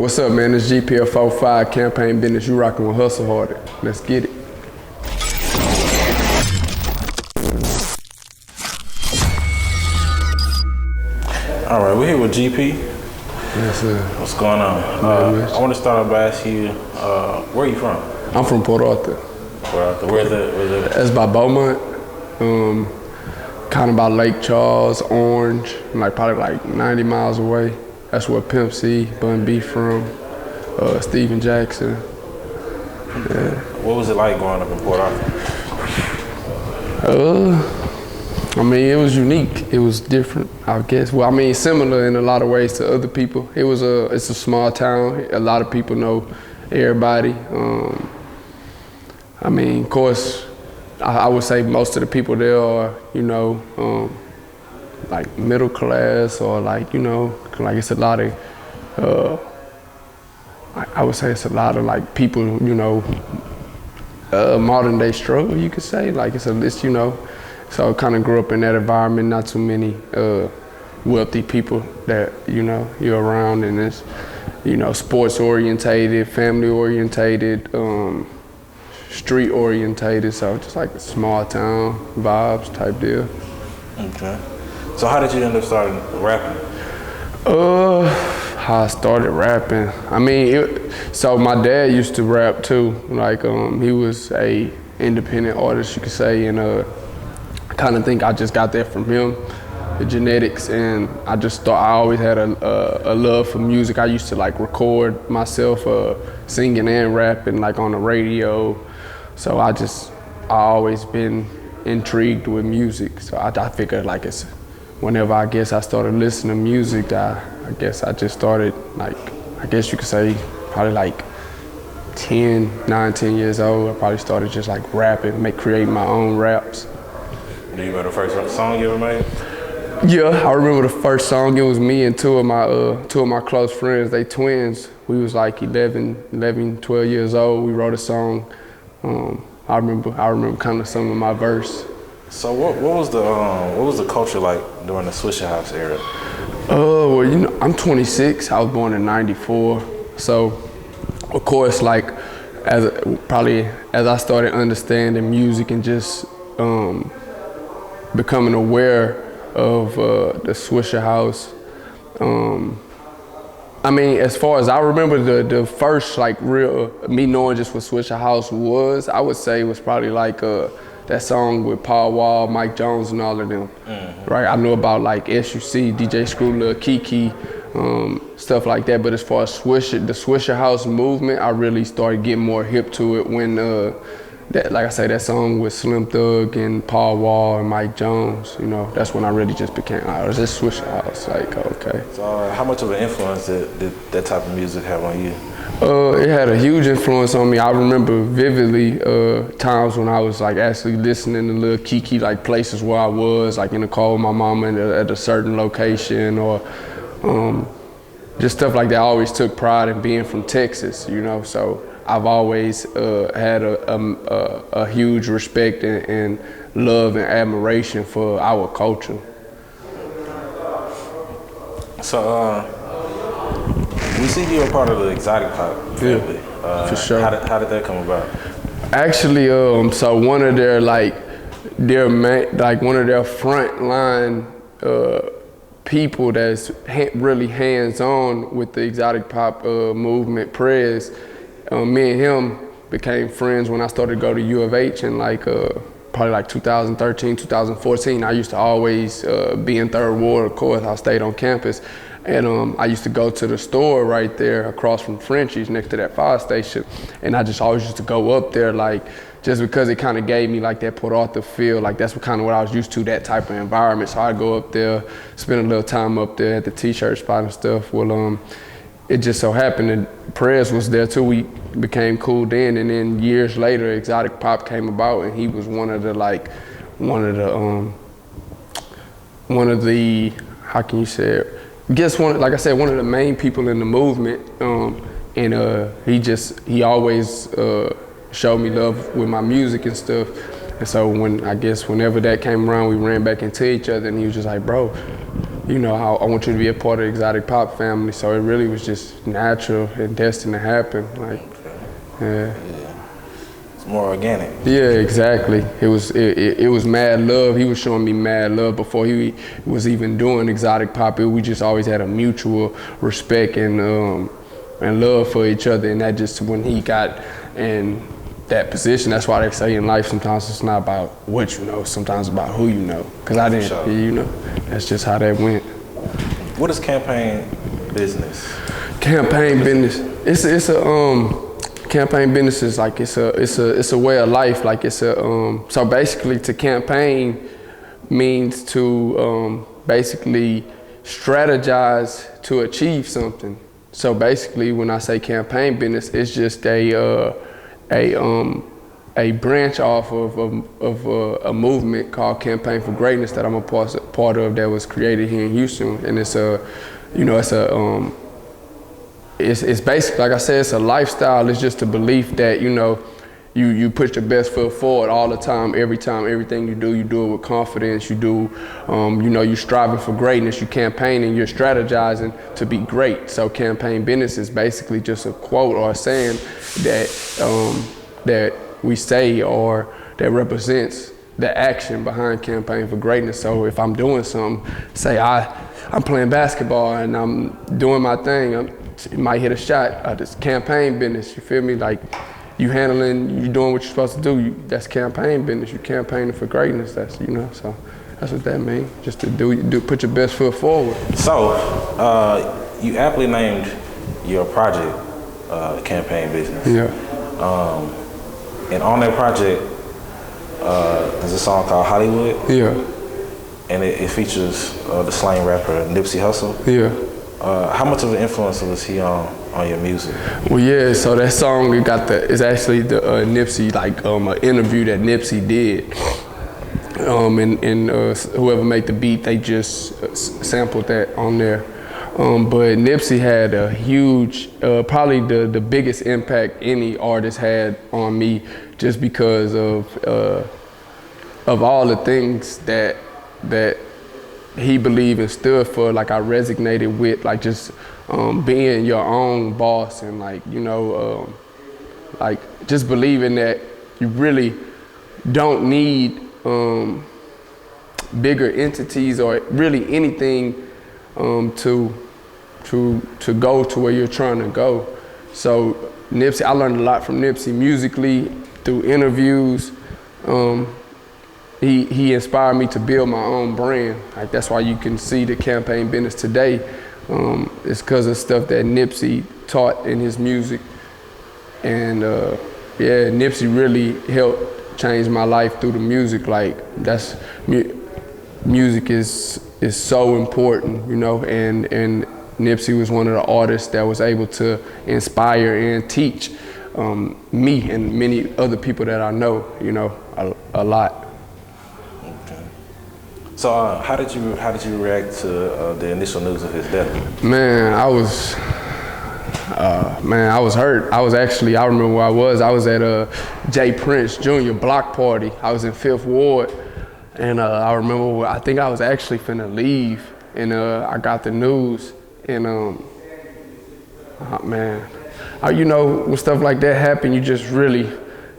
What's up, man? It's GPF45 Campaign Business. You rocking with Hustle Harder. Let's get it. All right, we're here with GP. Yes, sir. What's going on? I want to start off by asking you, where are you from? I'm from Puerto. Where's it? That's by Beaumont. Kind of by Lake Charles, Orange, probably 90 miles away. That's where Pimp C, Bun B from, Steven Jackson. Yeah. What was it like growing up in Puerto? I mean, it was unique. It was different, I guess. Well, I mean, similar in a lot of ways to other people. It's a small town. A lot of people know everybody. I mean, of course, I would say most of the people there are, like middle class or like it's a lot of, I would say it's a lot of like people, modern day struggle, you could say. Like it's so I kind of grew up in that environment, not too many wealthy people that, you're around, and it's, sports orientated, family orientated, street orientated, so just like a small town vibes type deal. Okay. So how did you end up starting rapping? How I started rapping. I mean, so my dad used to rap too. Like, he was a independent artist, you could say, and I kind of think I just got that from him, the genetics, and I just thought I always had a love for music. I used to like record myself singing and rapping like on the radio. So I always been intrigued with music. So I figured like whenever I guess I started listening to music, I guess I just started like, I guess you could say probably like 9, 10 years old. I probably started just like rapping, creating my own raps. Do you remember the first song you ever made? Yeah, I remember the first song. It was me and two of my close friends. They twins. We was like 11, 12 years old. We wrote a song. I remember kind of some of my verse. So what was the culture like during the SwishaHouse era? Well, I'm 26. I was born in '94. So, of course, like as I started understanding music and just becoming aware of the SwishaHouse. I mean, as far as I remember, the first like real me knowing just what SwishaHouse was, I would say it was probably like that song with Paul Wall, Mike Jones, and all of them. Mm-hmm. Right? I knew about like SUC, DJ Screw, Lil Kiki, stuff like that. But as far as the SwishaHouse movement, I really started getting more hip to it when like I say, that song with Slim Thug and Paul Wall and Mike Jones, that's when I really just became, is this SwishaHouse? Like, okay. So how much of an influence did that type of music have on you? It had a huge influence on me. I remember vividly times when I was like actually listening to Lil Kiki, like places where I was, like in the car with my mama at a certain location, or just stuff like that. I always took pride in being from Texas, so I've always had a huge respect and love and admiration for our culture. So we see you're a part of the exotic pop family. Yeah, for sure. How did that come about? Actually, so one of their one of their front line people that's really hands-on with the exotic pop movement, Prez. Me and him became friends when I started to go to U of H in probably like 2013, 2014. I used to always be in Third Ward, of course. I stayed on campus. And I used to go to the store right there across from Frenchie's next to that fire station. And I just always used to go up there just because it kind of gave me like that Puerto feel. Like that's what I was used to, that type of environment. So I'd go up there, spend a little time up there at the t-shirt spot and stuff. Well, it just so happened that Prez was there too. We became cool then, and then years later, exotic pop came about, and he was one of the how can you say it? Like I said, one of the main people in the movement, and he always showed me love with my music and stuff. And so whenever that came around, we ran back into each other, and he was just like, bro, you know, I want you to be a part of the exotic pop family. So it really was just natural and destined to happen. Like, yeah. It's more organic. Yeah, exactly. It was mad love. He was showing me mad love before he was even doing exotic pop. We just always had a mutual respect and love for each other. And that just when he got in that position, that's why they say in life sometimes it's not about what you know, sometimes it's about who you know. Cause I didn't, Sure. you know, that's just how that went. What is campaign business? Campaign business. It's a campaign business is like it's a way of life. Like it's a so basically to campaign means to basically strategize to achieve something. So basically when I say campaign business, it's just a branch off of a movement called Campaign for Greatness that I'm a part of that was created here in Houston, and it's basically, like I said, it's a lifestyle. It's just a belief that, you know, you put your best foot forward all the time, everything you do it with confidence. You do, you know, you're striving for greatness, you're campaigning, you're strategizing to be great. So campaign business is basically just a quote or a saying that we say or that represents the action behind Campaign for Greatness. So if I'm doing something, say I'm playing basketball and I'm doing my thing, you might hit a shot. This campaign business, you feel me? Like you doing what you're supposed to do. That's campaign business. You campaigning for greatness. That's, you know, so that's what that means. Just to put your best foot forward. So you aptly named your project Campaign Business. Yeah. And on that project, there's a song called Hollywood. Yeah. And it features the slang rapper Nipsey Hussle. Yeah. How much of an influence was he on your music? Well, yeah. So that song it's actually the Nipsey an interview that Nipsey did. And whoever made the beat, they just sampled that on there. But Nipsey had a huge, probably the biggest impact any artist had on me, just because of all the things that he believed and stood for. Like I resonated with, like just being your own boss and like, you know, like just believing that you really don't need bigger entities or really anything to go to where you're trying to go. So Nipsey, I learned a lot from Nipsey musically, through interviews. He inspired me to build my own brand. Like that's why you can see the campaign business today. It's because of stuff that Nipsey taught in his music. And yeah, Nipsey really helped change my life through the music. Like music is so important, you know, and Nipsey was one of the artists that was able to inspire and teach me and many other people that I know, you know, a lot. Okay. So how did you react to the initial news of his death? Man, I was hurt. I remember where I was. I was at Jay Prince Jr. block party. I was in 5th Ward. And I remember, I think I was actually finna leave, and I got the news, and man, you know, when stuff like that happen, you just really,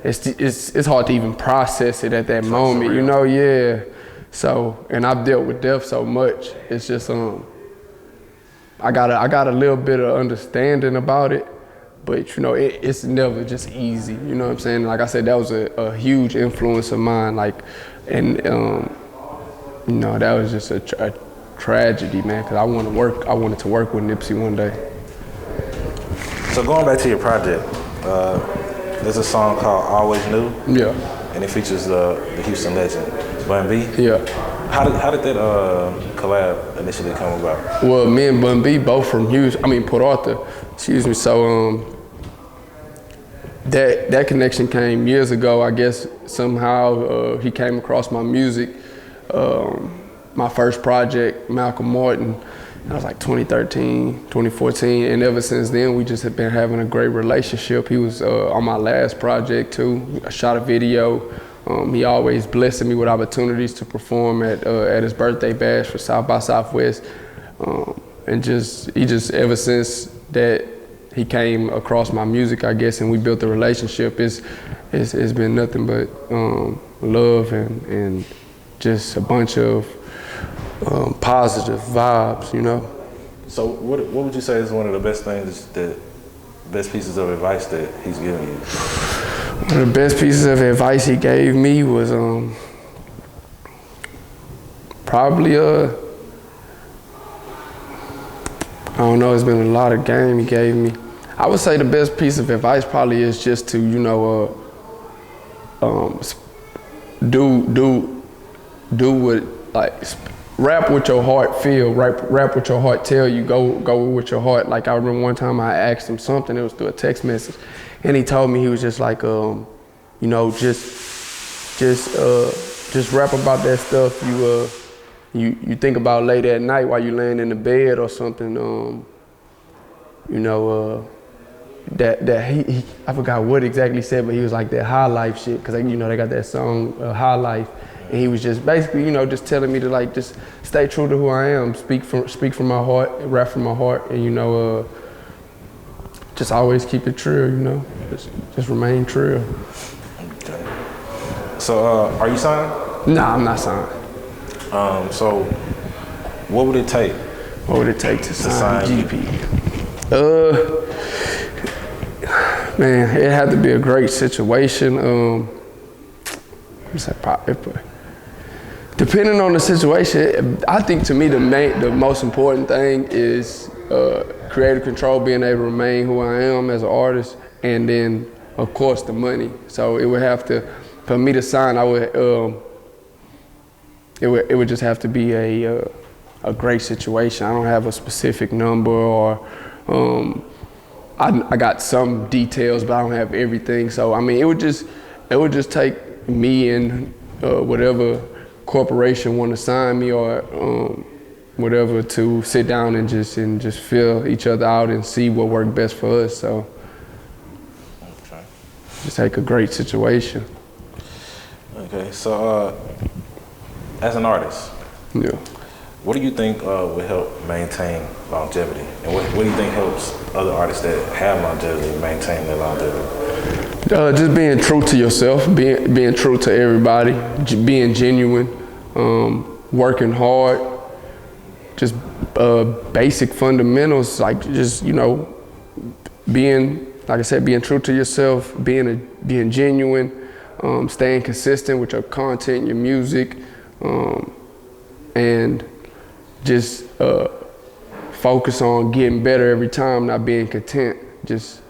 it's hard to even process it at that moment, you know, yeah. So, and I've dealt with death so much, it's just I got a little bit of understanding about it, but you know, it's never just easy, you know what I'm saying? Like I said, that was a huge influence of mine, like. And you know, that was just a tragedy, man, because I wanted to work with Nipsey one day. So going back to your project, there's a song called Always Knew. Yeah. And it features the Houston legend, Bun B. Yeah. How did that collab initially come about? Well, me and Bun B both from Puerto. Excuse me. So that connection came years ago. I guess somehow he came across my music. My first project, Malcolm Martin, that was like 2013, 2014, and ever since then we just have been having a great relationship. He was on my last project too. I shot a video He always blessed me with opportunities to perform at his birthday bash for South by Southwest. And he just ever since that he came across my music, I guess, and we built a relationship, it's been nothing but love and just a bunch of positive vibes, you know. So what would you say is one of the best things, best pieces of advice that he's given you? One of the best pieces of advice he gave me was probably I don't know, it's been a lot of game he gave me. I would say the best piece of advice probably is just to, you know, do what, like, rap what your heart feel, rap what your heart tell you, go with your heart. Like, I remember one time I asked him something, it was through a text message, and he told me, he was just like, you know, just rap about that stuff you think about late at night while you laying in the bed or something. You know, that he I forgot what exactly he said, but he was like that high life shit, because, you know, they got that song High Life, and he was just basically, you know, just telling me to, like, just stay true to who I am, speak from my heart, rap from my heart, and, you know, just always keep it true, you know, just remain true. Okay. So are you signed? Nah, I'm not signed. So what would it take? What would it take to sign GP? Man, it had to be a great situation. Depending on the situation, I think to me the most important thing is creative control, being able to remain who I am as an artist, and then of course the money. So it would have to, for me to sign, I would it would just have to be a great situation. I don't have a specific number, or I got some details, but I don't have everything. So I mean, it would just take me and whatever corporation want to sign me, or whatever, to sit down and just feel each other out and see what worked best for us. So okay. Just take a great situation. Okay, so as an artist, yeah, what do you think would help maintain longevity? And what do you think helps other artists that have longevity maintain their longevity? Just being true to yourself, being true to everybody, being genuine, working hard, just basic fundamentals, like just, you know, being, like I said, being true to yourself, being genuine, staying consistent with your content, your music, and just focus on getting better every time, not being content. Just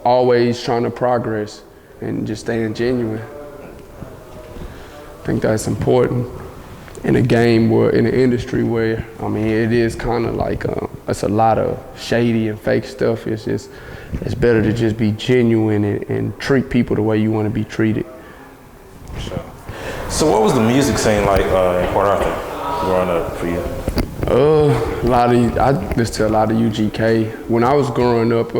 always trying to progress and just staying genuine. I think that's important in a game where, in an industry where, I mean, it is kind of like, it's a lot of shady and fake stuff. It's better to just be genuine and treat people the way you want to be treated. Sure. So what was the music scene like in Port Arthur growing up for you? I listened to a lot of UGK. When I was growing up,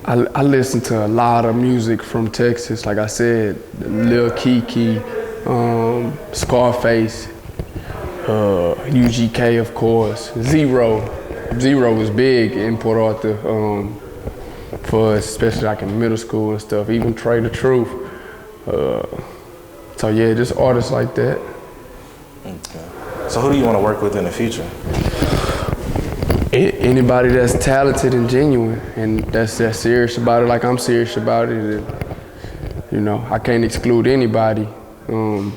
I listened to a lot of music from Texas. Like I said, Lil Kiki, Scarface, UGK, of course. Zero was big in Port Arthur for us, especially like in middle school and stuff. Even Trey the Truth. So yeah, just artists like that. Okay. So who do you want to work with in the future? Anybody that's talented and genuine, and that's serious about it, like I'm serious about it. And, you know, I can't exclude anybody, and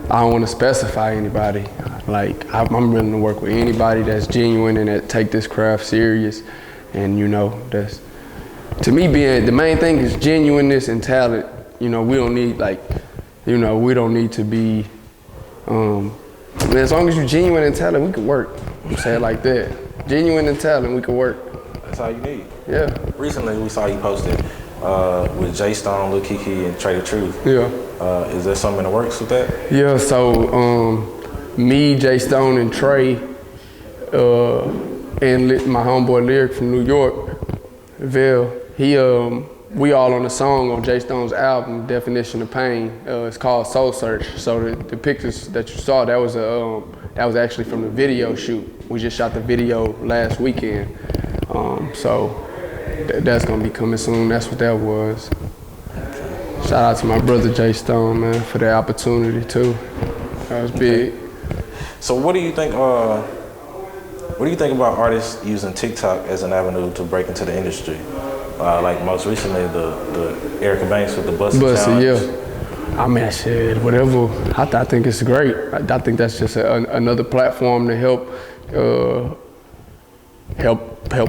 I don't want to specify anybody. Like, I'm willing to work with anybody that's genuine and that take this craft serious. And, you know, that's, to me, the main thing is genuineness and talent. You know, we don't need, like, you know, we don't need to be, as long as you're genuine and talented, we can work. I'm saying like that. Genuine and talented, we can work. That's all you need. Yeah. Recently, we saw you posted with Jay Stone, Lil Kiki, and Trey the Truth. Yeah. Is there something in the works with that? Yeah, so me, Jay Stone, and Trey, and my homeboy Lyric from New York, Vail, we all on the song on Jay Stone's album, Definition of Pain. It's called Soul Search. So the pictures that you saw, that was actually from the video shoot. We just shot the video last weekend. So that's gonna be coming soon. That's what that was. Shout out to my brother Jay Stone, man, for that opportunity too. That was big. So what do you think? What do you think about artists using TikTok as an avenue to break into the industry? Like most recently, the Erica Banks with the Busta challenge. Yeah. I mean, shit, whatever. I think it's great. I think that's just another platform to help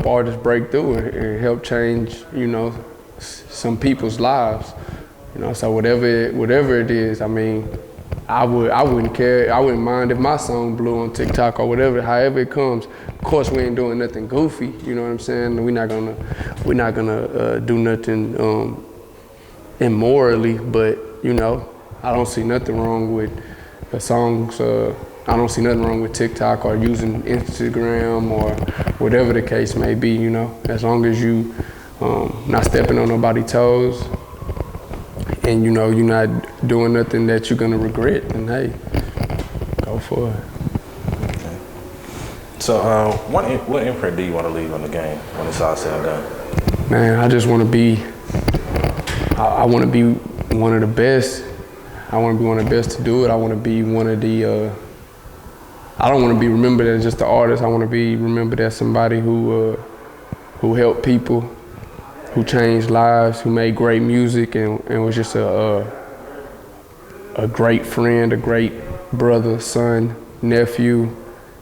artists break through and help change, some people's lives. So whatever it is, I mean, I wouldn't care. I wouldn't mind if my song blew on TikTok or whatever, however it comes. Of course, we ain't doing nothing goofy. You know what I'm saying? We're not gonna do nothing immorally. But I don't see nothing wrong with the songs. I don't see nothing wrong with TikTok or using Instagram or whatever the case may be. As long as you not stepping on nobody's toes. And you're not doing nothing that you're gonna regret, and hey, go for it. Okay. So, what imprint do you want to leave on the game when it's all said and done? Man, I just want to be. I want to be one of the best. I want to be one of the best to do it. I want to be one of the. I don't want to be remembered as just an artist. I want to be remembered as somebody who helped people, who changed lives, who made great music, and was just a great friend, a great brother, son, nephew.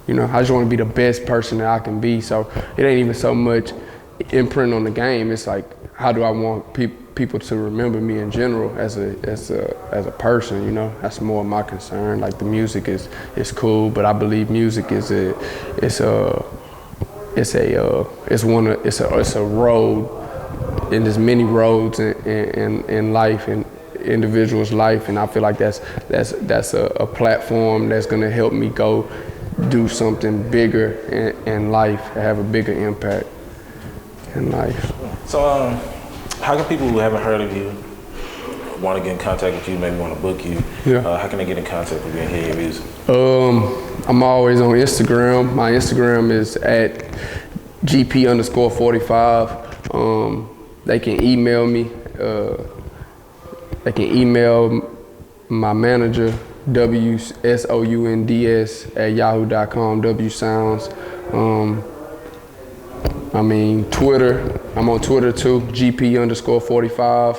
I just want to be the best person that I can be. So it ain't even so much imprint on the game. It's like, how do I want people to remember me in general as a person? That's more of my concern. Like, the music is cool, but I believe music is a road. And there's many roads in life, in individual's life, and I feel like that's a platform that's gonna help me go do something bigger in life, have a bigger impact in life. So, how can people who haven't heard of you want to get in contact with you, maybe want to book you? Yeah. How can they get in contact with you and hear your music? I'm always on Instagram. My Instagram is at GP_45. They can email me. They can email my manager, WSOUNDS@yahoo.com, WSounds. Twitter. I'm on Twitter too, GP_45.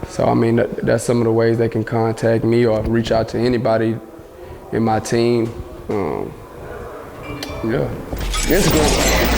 So that's some of the ways they can contact me or reach out to anybody in my team. Instagram.